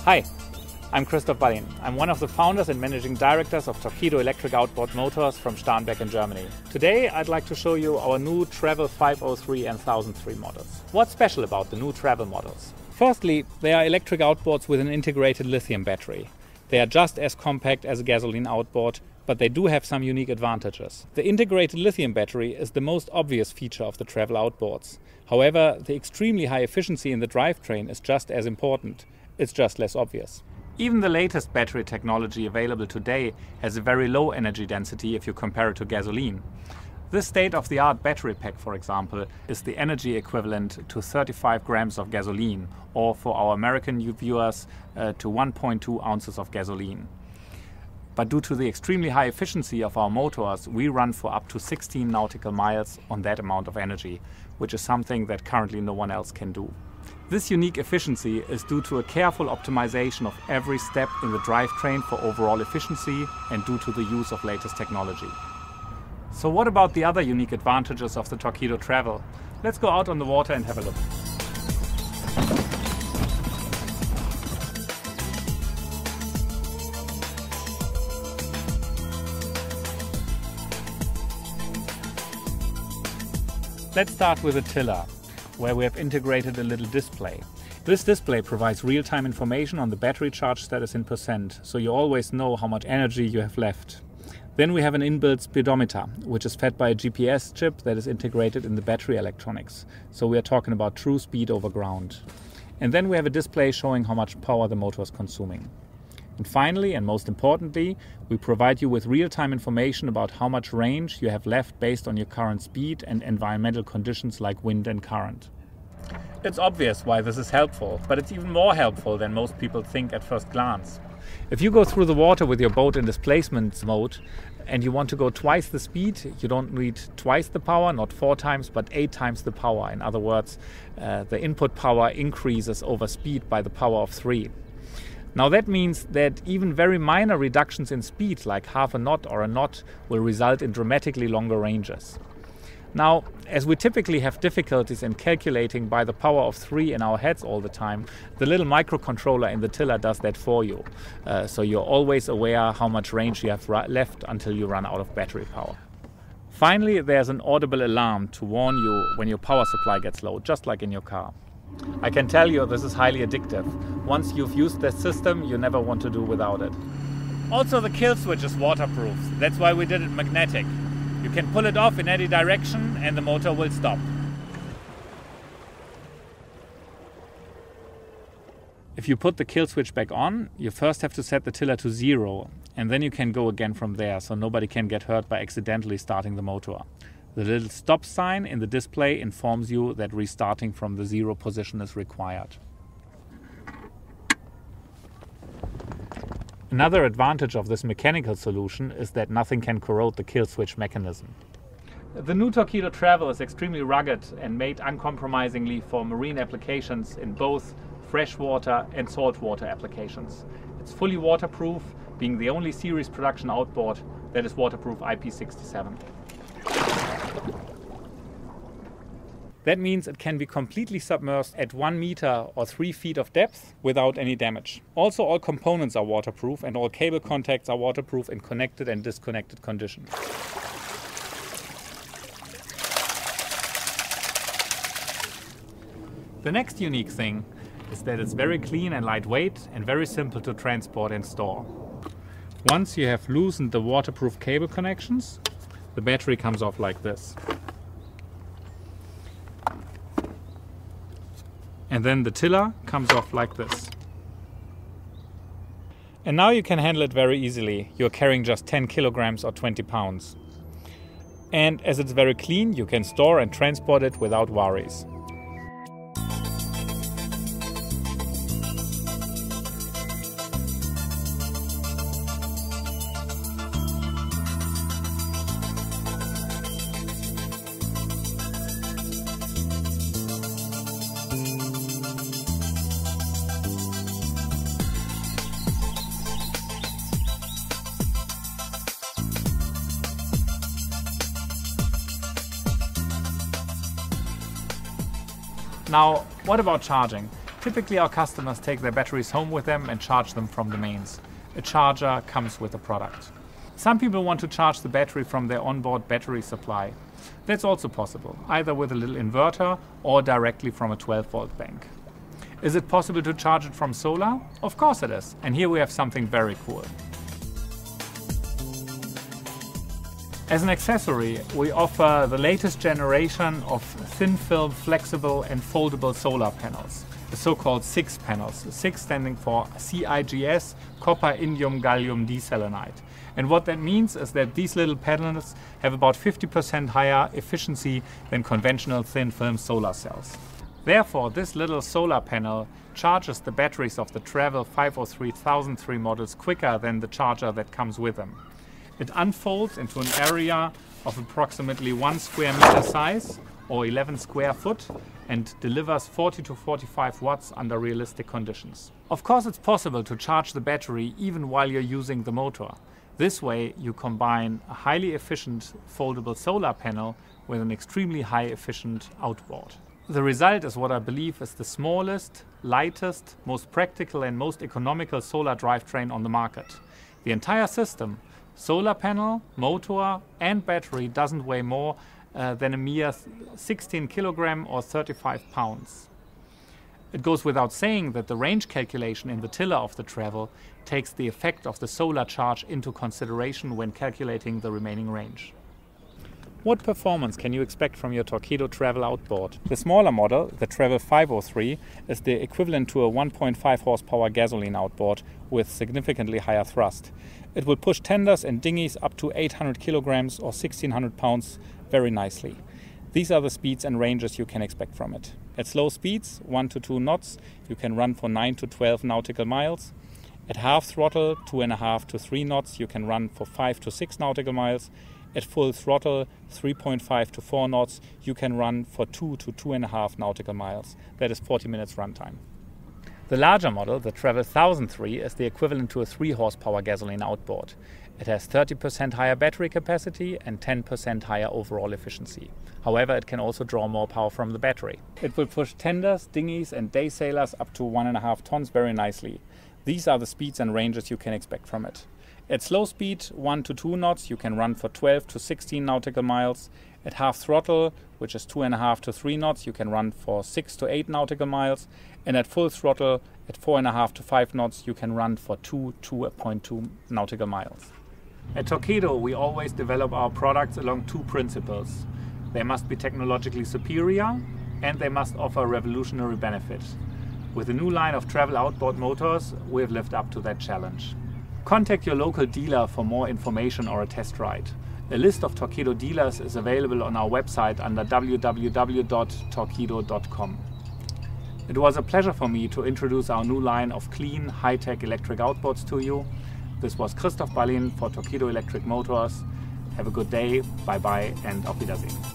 Hi, I'm Christoph Ballin. I'm one of the founders and managing directors of Torqeedo Electric Outboard Motors from Starnberg in Germany. Today I'd like to show you our new Travel 503 and 1003 models. What's special about the new Travel models? Firstly, they are electric outboards with an integrated lithium battery. They are just as compact as a gasoline outboard, but they do have some unique advantages. The integrated lithium battery is the most obvious feature of the Travel outboards. However, the extremely high efficiency in the drivetrain is just as important. It's just less obvious. Even the latest battery technology available today has a very low energy density if you compare it to gasoline. This state-of-the-art battery pack, for example, is the energy equivalent to 35 grams of gasoline, or for our American viewers, to 1.2 ounces of gasoline. But due to the extremely high efficiency of our motors, we run for up to 16 nautical miles on that amount of energy, which is something that currently no one else can do. This unique efficiency is due to a careful optimization of every step in the drivetrain for overall efficiency and due to the use of latest technology. So what about the other unique advantages of the Torqeedo Travel? Let's go out on the water and have a look. Let's start with a tiller, where we have integrated a little display. This display provides real-time information on the battery charge status in percent, so you always know how much energy you have left. Then we have an inbuilt speedometer, which is fed by a GPS chip that is integrated in the battery electronics. So we are talking about true speed over ground. And then we have a display showing how much power the motor is consuming. And finally, and most importantly, we provide you with real-time information about how much range you have left based on your current speed and environmental conditions like wind and current. It's obvious why this is helpful, but it's even more helpful than most people think at first glance. If you go through the water with your boat in displacement mode and you want to go twice the speed, you don't need twice the power, not 4 times, but 8 times the power. In other words, the input power increases over speed by the power of 3. Now that means that even very minor reductions in speed, like half a knot or a knot, will result in dramatically longer ranges. Now, as we typically have difficulties in calculating by the power of 3 in our heads all the time, the little microcontroller in the tiller does that for you. So you're always aware how much range you have left until you run out of battery power. Finally, there's an audible alarm to warn you when your power supply gets low, just like in your car. I can tell you this is highly addictive. Once you've used this system, you never want to do without it. Also, the kill switch is waterproof. That's why we did it magnetic. You can pull it off in any direction and the motor will stop. If you put the kill switch back on, you first have to set the tiller to 0, and then you can go again from there, so nobody can get hurt by accidentally starting the motor. The little stop sign in the display informs you that restarting from the 0 position is required. Another advantage of this mechanical solution is that nothing can corrode the kill switch mechanism. The new Torqeedo Travel is extremely rugged and made uncompromisingly for marine applications in both freshwater and saltwater applications. It's fully waterproof, being the only series production outboard that is waterproof IP67. That means it can be completely submerged at 1 meter or 3 feet of depth without any damage. Also, all components are waterproof and all cable contacts are waterproof in connected and disconnected condition. The next unique thing is that it's very clean and lightweight and very simple to transport and store. Once you have loosened the waterproof cable connections, the battery comes off like this. And then the tiller comes off like this. And now you can handle it very easily. You're carrying just 10 kilograms or 20 pounds. And as it's very clean, you can store and transport it without worries. Now, what about charging? Typically our customers take their batteries home with them and charge them from the mains. A charger comes with the product. Some people want to charge the battery from their onboard battery supply. That's also possible, either with a little inverter or directly from a 12-volt bank. Is it possible to charge it from solar? Of course it is, and here we have something very cool. As an accessory, we offer the latest generation of thin film, flexible and foldable solar panels, the so-called CIGS panels, CIGS standing for CIGS, copper, indium, gallium, diselenide. And what that means is that these little panels have about 50% higher efficiency than conventional thin film solar cells. Therefore, this little solar panel charges the batteries of the Travel 503 models quicker than the charger that comes with them. It unfolds into an area of approximately 1 square meter size or 11 square foot and delivers 40 to 45 watts under realistic conditions. Of course, it's possible to charge the battery even while you're using the motor. This way you combine a highly efficient foldable solar panel with an extremely high efficient outboard. The result is what I believe is the smallest, lightest, most practical and most economical solar drivetrain on the market. The entire system, solar panel, motor and battery, doesn't weigh more than a mere 16 kilogram or 35 pounds. It goes without saying that the range calculation in the tiller of the Travel takes the effect of the solar charge into consideration when calculating the remaining range. What performance can you expect from your Torqeedo Travel outboard? The smaller model, the Travel 503, is the equivalent to a 1.5 horsepower gasoline outboard with significantly higher thrust. It will push tenders and dinghies up to 800 kilograms or 1600 pounds very nicely. These are the speeds and ranges you can expect from it. At slow speeds, 1 to 2 knots, you can run for 9 to 12 nautical miles. At half throttle, 2.5 to 3 knots, you can run for 5 to 6 nautical miles. At full throttle, 3.5 to 4 knots, you can run for 2 to 2.5 nautical miles. That is 40 minutes runtime. The larger model, the Travel 1003, is the equivalent to a 3 horsepower gasoline outboard. It has 30% higher battery capacity and 10% higher overall efficiency. However, it can also draw more power from the battery. It will push tenders, dinghies and day sailors up to 1.5 tons very nicely. These are the speeds and ranges you can expect from it. At slow speed, 1 to 2 knots, you can run for 12 to 16 nautical miles. At half throttle, which is 2.5 to 3 knots, you can run for 6 to 8 nautical miles. And at full throttle, at 4.5 to 5 knots, you can run for 2 to 2.2 nautical miles. At Torqeedo, we always develop our products along 2 principles. They must be technologically superior and they must offer revolutionary benefit. With the new line of Travel outboard motors, we have lived up to that challenge. Contact your local dealer for more information or a test ride. A list of Torqeedo dealers is available on our website under www.torqeedo.com. It was a pleasure for me to introduce our new line of clean, high-tech electric outboards to you. This was Christoph Ballin for Torqeedo Electric Motors. Have a good day, bye bye and auf Wiedersehen.